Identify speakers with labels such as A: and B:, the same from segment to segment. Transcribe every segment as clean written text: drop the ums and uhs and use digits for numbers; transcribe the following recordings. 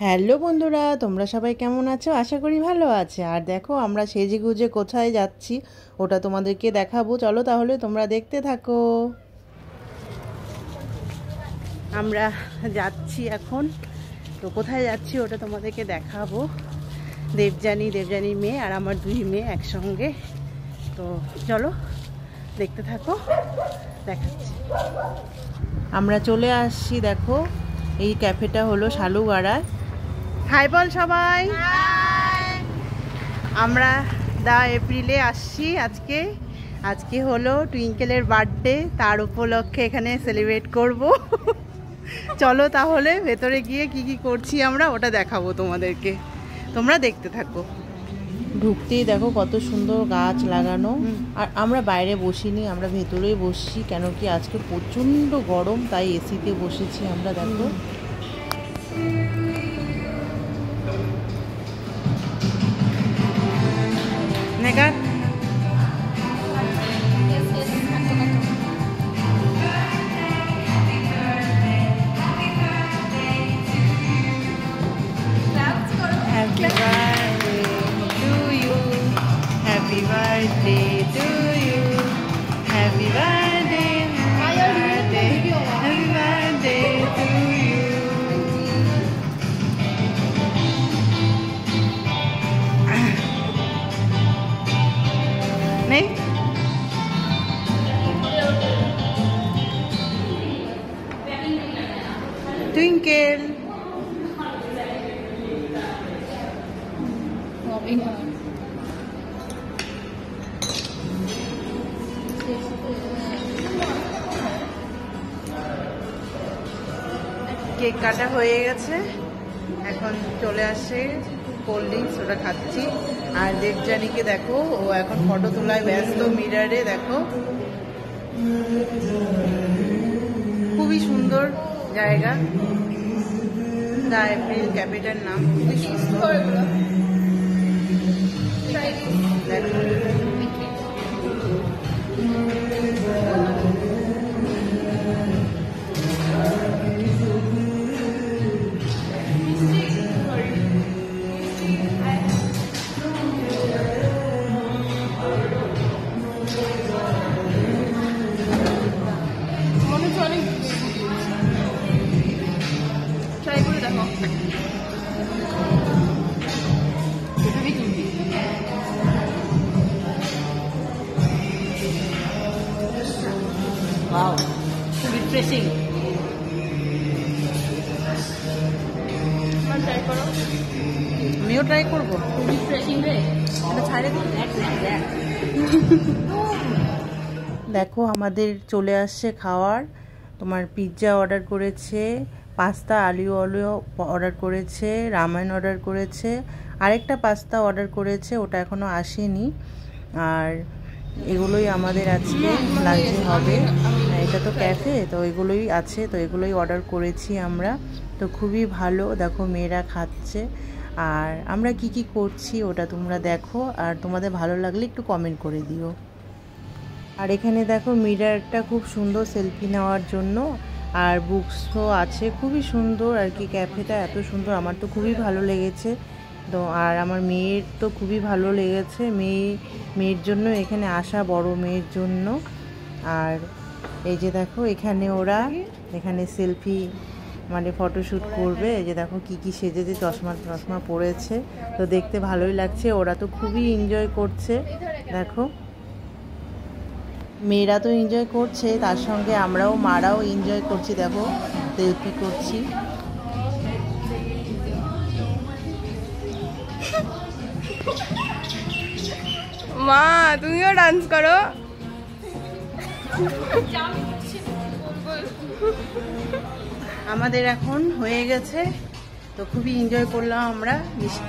A: Hello বন্ধুরা, তোমরা সবাই কেমন আছো? আশা করি ভালো আছে। আর দেখো আমরা সেজে গুজে কোথায় যাচ্ছি ওটা তোমাদেরকে দেখাবো। চলো তাহলে তোমরা দেখতে থাকো। আমরা যাচ্ছি এখন, তো কোথায় যাচ্ছি ওটা তোমাদেরকে দেখাবো। দেবযানীর মেয়ে আর আমার দুই মেয়ে একসঙ্গে। তো চলো দেখতে থাকো, দেখাচ্ছি। আমরা চলে আসছি, দেখো এই ক্যাফেটা হলো শালুগাড়ায়। হাই বল সবাই। আমরা এপ্রিলে আসছি। আজকে হলো টুইঙ্কেলের বার্থডে, তার উপলক্ষে এখানে সেলিব্রেট করব। চলো তাহলে ভেতরে গিয়ে কি কি করছি আমরা ওটা দেখাবো তোমাদেরকে, তোমরা দেখতে থাকো। ঢুকতেই দেখো কত সুন্দর গাছ লাগানো। আর আমরা বাইরে বসিনি, আমরা ভেতরেই বসছি, কেন কি আজকে প্রচণ্ড গরম, তাই এসিতে বসেছি আমরা। দেখো নেগার Happy birthday to you, happy birthday to you, happy birthday, happy birthday to you. नहीं ट्विंकल কেক কাটা হয়ে গেছে, এখন চলে আসে কোল্ড ড্রিঙ্কস, ওটা খাচ্ছি। আর দেবযানীকে দেখো, ও এখন ফটো তোলায় ব্যস্ত মিরারে। দেখো খুবই সুন্দর জায়গা, দা এপ্রিল ক্যাফেটার নাম, খুবই সুন্দর। দেখো Wow, refreshing. আমিও ট্রাই করবো। দেখো আমাদের চলে আসছে খাওয়ার। তোমার পিৎজা অর্ডার করেছে, পাস্তা আলু অর্ডার করেছে, রামেন অর্ডার করেছে, আরেকটা পাস্তা অর্ডার করেছে, ওটা এখনো আসেনি। আর এগুলোই আমাদের আজকে লাঞ্চে হবে। এটা তো ক্যাফে, তো এগুলোই আছে, তো এগুলোই অর্ডার করেছি আমরা। তো খুবই ভালো, দেখো মেয়েরা খাচ্ছে। আর আমরা কি কি করছি ওটা তোমরা দেখো, আর তোমাদের ভালো লাগলে একটু কমেন্ট করে দিও। আর এখানে দেখো মিরারটা খুব সুন্দর সেলফি নেওয়ার জন্য, আর বুকসও আছে, খুবই সুন্দর আর কি। ক্যাফেটা এত সুন্দর, আমার তো খুবই ভালো লেগেছে। তো আর আমার মেয়ের তো খুবই ভালো লেগেছে, মেয়ের জন্য এখানে আসা, বড় মেয়ের জন্য। আর এই যে দেখো এখানে ওরা এখানে সেলফি মানে ফটোশ্যুট করবে। এই যে দেখো কি কি সেজেছে, চশমা পরেছে, তো দেখতে ভালোই লাগছে। ওরা তো খুবই এনজয় করছে। দেখো মেয়েরা তো এনজয় করছে, তার সঙ্গে আমরাও মারাও এনজয় করছি। দেখো সেলফি করছি।
B: মা তুমিও ডান্স করো।
A: আমাদের এখন হয়ে গেছে, তো খুবই এনজয় করলাম আমরা।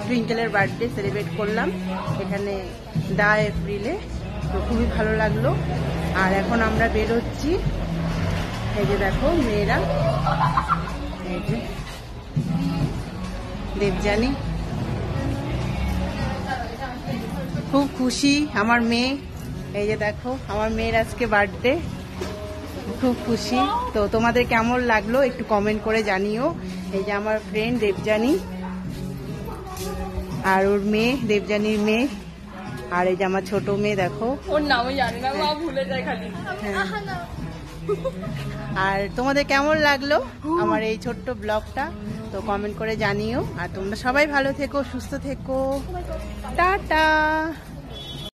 A: টুইঙ্কেলের বার্থডে সেলিব্রেট করলাম এখানে দা এপ্রিলে, তো খুবই ভালো লাগলো। আর এখন আমরা বেরোচ্ছি। এই যে দেখো মেয়েরা, এই যে দেবযানী খুব খুশি, আমার মেয়ে। এই যে দেখো আমার মেয়ের আজকে বার্থডে, খুব খুশি। তো তোমাদের কেমন লাগলো একটু কমেন্ট করে জানিও। এই যে আমার ফ্রেন্ড দেবযানী, আর ওর মেয়ে দেবযানীর মেয়ে, আর এই যে আমার ছোট মেয়ে দেখো।
B: ওর নামই জানি না, মা ভুলে যায় খালি।
A: আর তোমাদের কেমন লাগলো আমার এই ছোট্ট ব্লগটা, তো কমেন্ট করে জানিও। আর তোমরা সবাই ভালো থেকো, সুস্থ থেকো, টাটা।